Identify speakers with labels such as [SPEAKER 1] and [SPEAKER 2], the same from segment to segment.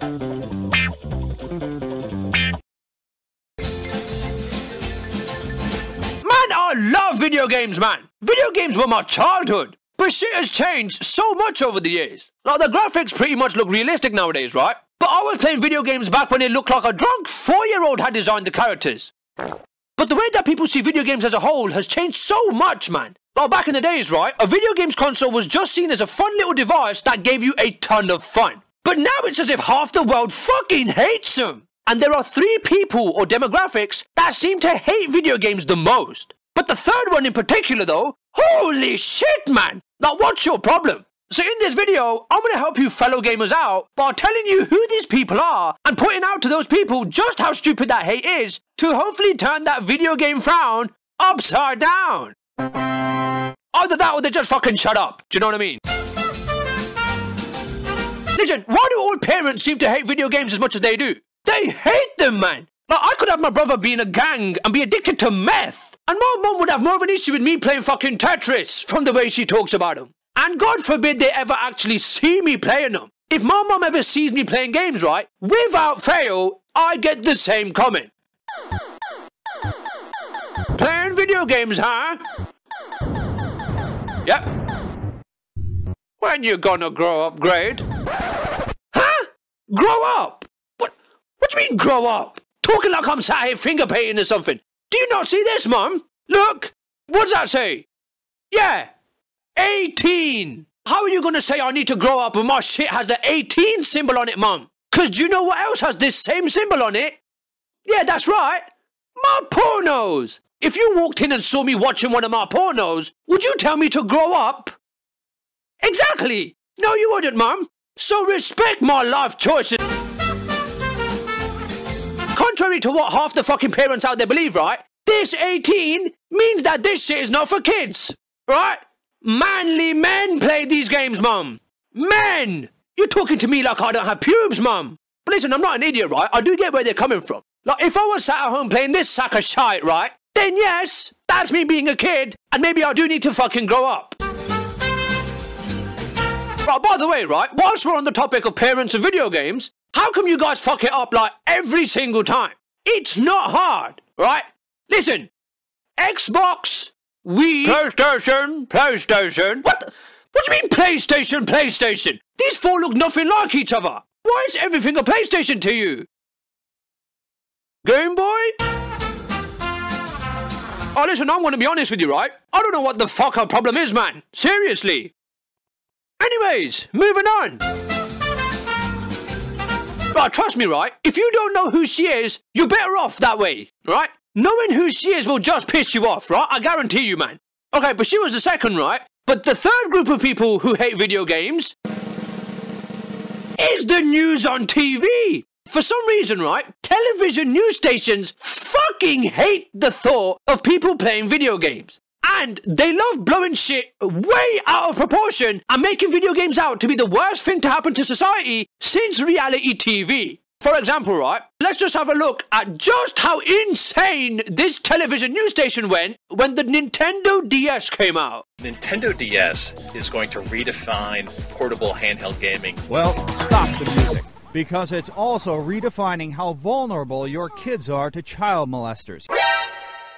[SPEAKER 1] I love video games, man. Video games were my childhood. But shit has changed so much over the years. Like, the graphics pretty much look realistic nowadays, right? But I was playing video games back when it looked like a drunk 4-year-old had designed the characters. But the way that people see video games as a whole has changed so much, man. Like, back in the days, right, a video games console was just seen as a fun little device that gave you a ton of fun. But now it's as if half the world fucking hates them. And there are 3 people or demographics that seem to hate video games the most. But the third one in particular though, holy shit, man! Now what's your problem? So in this video, I'm going to help you fellow gamers out by telling you who these people are and pointing out to those people just how stupid that hate is to hopefully turn that video game frown upside down. Either that or they just fucking shut up, do you know what I mean? Listen, why do all parents seem to hate video games as much as they do? They hate them, man! Like, I could have my brother be in a gang and be addicted to meth. And my mum would have more of an issue with me playing fucking Tetris from the way she talks about them. And God forbid they ever actually see me playing them. If my mum ever sees me playing games, right, without fail, I get the same comment. Playing video games, huh? Yep. When you gonna grow up, Grade? Huh? Grow up? What do you mean grow up? Talking like I'm sat here finger painting or something. Do you not see this, Mum? Look! What does that say? Yeah! 18! How are you gonna say I need to grow up when my shit has the 18 symbol on it, Mum? Cause do you know what else has this same symbol on it? Yeah, that's right! My pornos! If you walked in and saw me watching one of my pornos, would you tell me to grow up? Exactly! No, you wouldn't, Mum. So respect my life choices. Contrary to what half the fucking parents out there believe, right? This 18 means that this shit is not for kids, right? Manly men play these games, Mum. Men! You're talking to me like I don't have pubes, Mum. But listen, I'm not an idiot, right? I do get where they're coming from. Like, if I was sat at home playing this sack of shite, right? Then yes, that's me being a kid, and maybe I do need to fucking grow up. Right, by the way, right? Whilst we're on the topic of parents and video games, how come you guys fuck it up like every single time? It's not hard, right? Listen, Xbox, Wii, PlayStation. What do you mean PlayStation? These 4 look nothing like each other. Why is everything a PlayStation to you? Game Boy? Oh, listen, I'm gonna be honest with you, right? I don't know what the fuck our problem is, man. Seriously. Anyways, moving on. Right, trust me, right? If you don't know who she is, you're better off that way, right? Knowing who she is will just piss you off, right? I guarantee you, man. Okay, but she was the second, right? But the third group of people who hate video games is the news on TV. For some reason, right, television news stations fucking hate the thought of people playing video games. And they love blowing shit way out of proportion and making video games out to be the worst thing to happen to society since reality TV. For example, right, let's just have a look at just how insane this television news station went when the Nintendo DS came out.
[SPEAKER 2] Nintendo DS is going to redefine portable handheld gaming.
[SPEAKER 3] Well, stop the music, because it's also redefining how vulnerable your kids are to child molesters.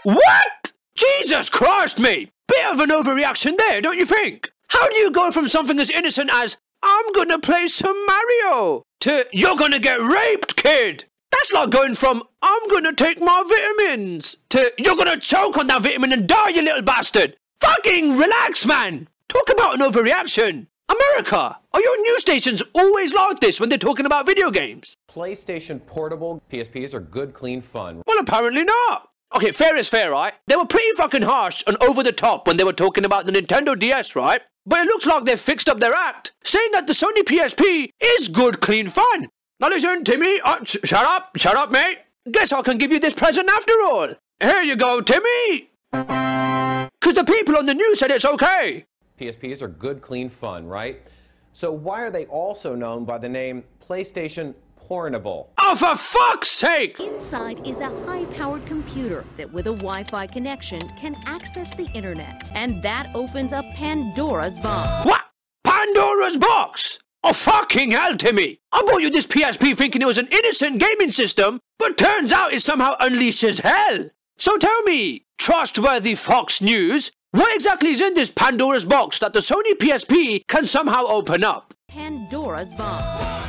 [SPEAKER 1] What? Jesus Christ, mate! Bit of an overreaction there, don't you think? How do you go from something as innocent as, I'm gonna play some Mario, to, you're gonna get raped, kid? That's like going from, I'm gonna take my vitamins, to, you're gonna choke on that vitamin and die, you little bastard! Fucking relax, man! Talk about an overreaction! America, are your news stations always like this when they're talking about video games?
[SPEAKER 4] PlayStation Portable PSPs are good, clean fun.
[SPEAKER 1] Well, apparently not! Okay, fair is fair, right? They were pretty fucking harsh and over the top when they were talking about the Nintendo DS, right? But it looks like they've fixed up their act, saying that the Sony PSP is good, clean fun. Now listen, Timmy, shut up, mate. Guess I can give you this present after all. Here you go, Timmy. Because the people on the news said it's okay.
[SPEAKER 4] PSPs are good, clean fun, right? So why are they also known by the name PlayStation Portable?
[SPEAKER 1] Oh, for fuck's sake!
[SPEAKER 5] Inside is a high-powered computer that, with a Wi-Fi connection, can access the internet. And that opens up Pandora's box.
[SPEAKER 1] What? Pandora's box? Oh fucking hell, Timmy! I bought you this PSP thinking it was an innocent gaming system, but turns out it somehow unleashes hell. So tell me, trustworthy Fox News, what exactly is in this Pandora's box that the Sony PSP can somehow open up?
[SPEAKER 5] Pandora's box.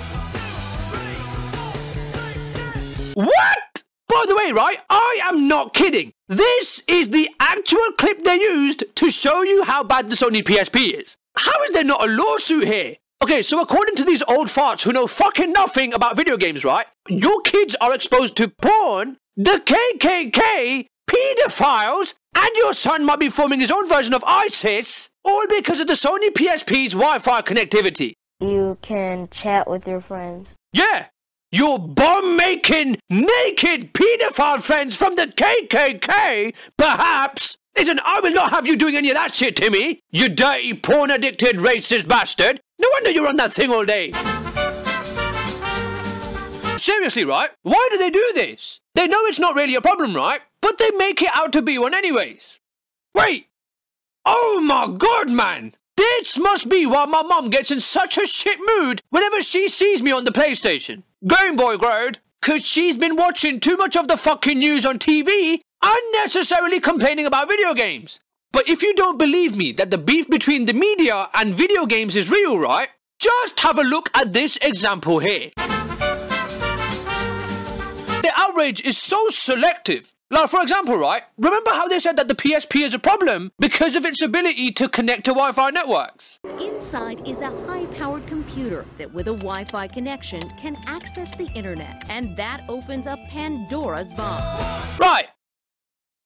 [SPEAKER 1] What? By the way, right, I am not kidding. This is the actual clip they used to show you how bad the Sony PSP is. How is there not a lawsuit here? Okay, so according to these old farts who know fucking nothing about video games, right? Your kids are exposed to porn, the KKK, pedophiles, and your son might be forming his own version of ISIS, all because of the Sony PSP's Wi-Fi connectivity.
[SPEAKER 6] You can chat with your friends.
[SPEAKER 1] Yeah, your bomb-making, naked pedophile friends from the KKK, perhaps. Listen, I will not have you doing any of that shit, Timmy. You dirty, porn-addicted, racist bastard. No wonder you're on that thing all day. Seriously, right? Why do they do this? They know it's not really a problem, right? But they make it out to be one anyways. Wait. Oh my god, man. This must be why my mum gets in such a shit mood whenever she sees me on the PlayStation. Game Boy Grade. Cause she's been watching too much of the fucking news on TV, unnecessarily complaining about video games. But if you don't believe me that the beef between the media and video games is real, right? Just have a look at this example here. The outrage is so selective. Like, for example, right? Remember how they said that the PSP is a problem because of its ability to connect to Wi-Fi networks?
[SPEAKER 5] Inside is a high-powered computer that with a Wi-Fi connection can access the internet. And that opens up Pandora's box.
[SPEAKER 1] Right.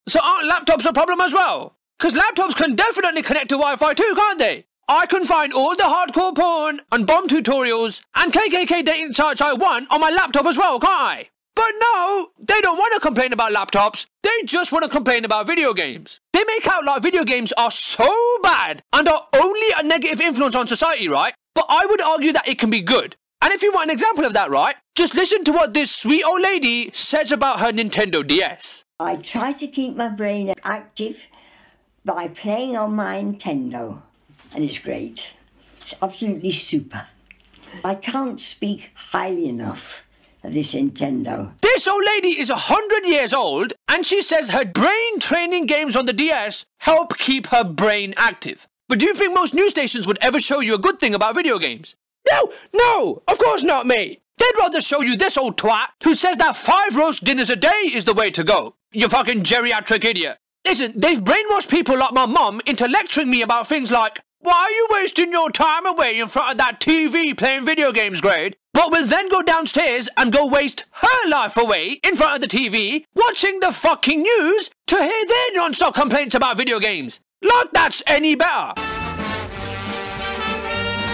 [SPEAKER 1] So aren't laptops a problem as well? Because laptops can definitely connect to Wi-Fi too, can't they? I can find all the hardcore porn and bomb tutorials and KKK dating sites I want on my laptop as well, can't I? But no, they don't want to complain about laptops. They just want to complain about video games. They make out like video games are so bad and are only a negative influence on society, right? But I would argue that it can be good. And if you want an example of that, right? Just listen to what this sweet old lady says about her Nintendo DS.
[SPEAKER 7] I try to keep my brain active by playing on my Nintendo, and it's great. It's absolutely super. I can't speak highly enough of this Nintendo. This old lady is 100 years old, and she says her brain training games on the DS help keep her brain active. But do you think most news stations would ever show you a good thing about video games? No, of course not, mate. They'd rather show you this old twat who says that 5 roast dinners a day is the way to go. You fucking geriatric idiot. Listen, they've brainwashed people like my mum into lecturing me about things like, why are you wasting your time away in front of that TV playing video games, Grade? But will then go downstairs and go waste her life away in front of the TV watching the fucking news to hear their non-stop complaints about video games. Like that's any better.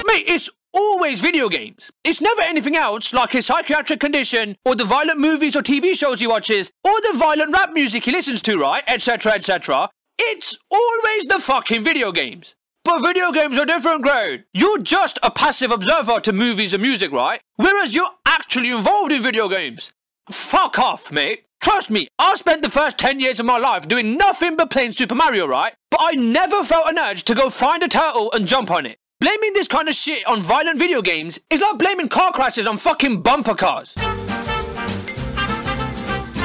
[SPEAKER 7] Mate, it's always video games. It's never anything else like his psychiatric condition or the violent movies or TV shows he watches or the violent rap music he listens to, right? Etc, etc. It's always the fucking video games. But video games are different, Grade. You're just a passive observer to movies and music, right? Whereas you're actually involved in video games. Fuck off, mate. Trust me, I spent the first 10 years of my life doing nothing but playing Super Mario, right? But I never felt an urge to go find a turtle and jump on it. Blaming this kind of shit on violent video games is like blaming car crashes on fucking bumper cars.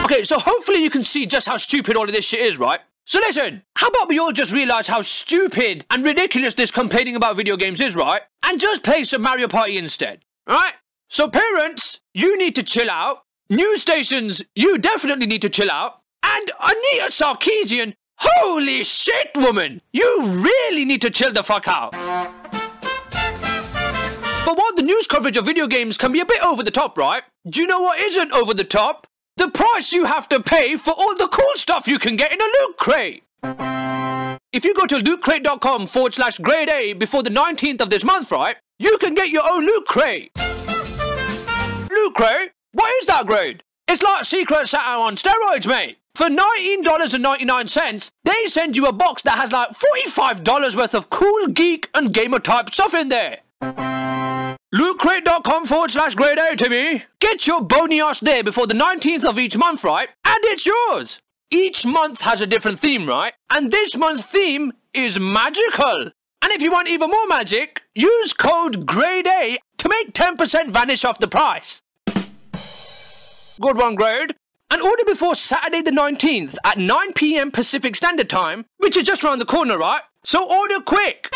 [SPEAKER 7] Okay, so hopefully you can see just how stupid all of this shit is, right? So listen, how about we all just realise how stupid and ridiculous this complaining about video games is, right? And just play some Mario Party instead, alright? So parents, you need to chill out. News stations, you definitely need to chill out. And Anita Sarkeesian, holy shit, woman! You really need to chill the fuck out. But while the news coverage of video games can be a bit over the top, right? Do you know what isn't over the top? The price you have to pay for all the cool stuff you can get in a loot crate. If you go to lootcrate.com/grade-A before the 19th of this month, right? You can get your own loot crate. Loot crate? What is that, Grade? It's like Secret Santa on steroids, mate. For $19.99, they send you a box that has like $45 worth of cool geek and gamer type stuff in there. Lootcrate.com/grade-A, Timmy. Get your bony ass there before the 19th of each month, right? And it's yours. Each month has a different theme, right? And this month's theme is magical. And if you want even more magic, use code GRADE-A
[SPEAKER 1] to make 10% vanish off the price. Good one, Grade. And order before Saturday the 19th at 9 PM Pacific Standard Time, which is just around the corner, right? So order quick.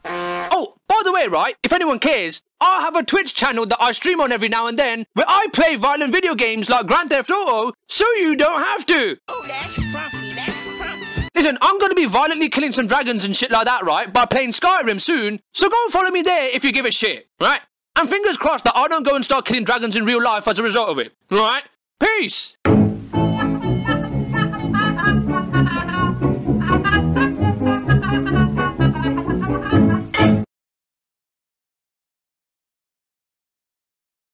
[SPEAKER 1] Oh, by the way, right, if anyone cares, I have a Twitch channel that I stream on every now and then where I play violent video games like Grand Theft Auto, so you don't have to.
[SPEAKER 8] Oh, that's funky, that's funky.
[SPEAKER 1] Listen, I'm going to be violently killing some dragons and shit like that, right, by playing Skyrim soon, so go and follow me there if you give a shit, right? And fingers crossed that I don't go and start killing dragons in real life as a result of it, right? Peace!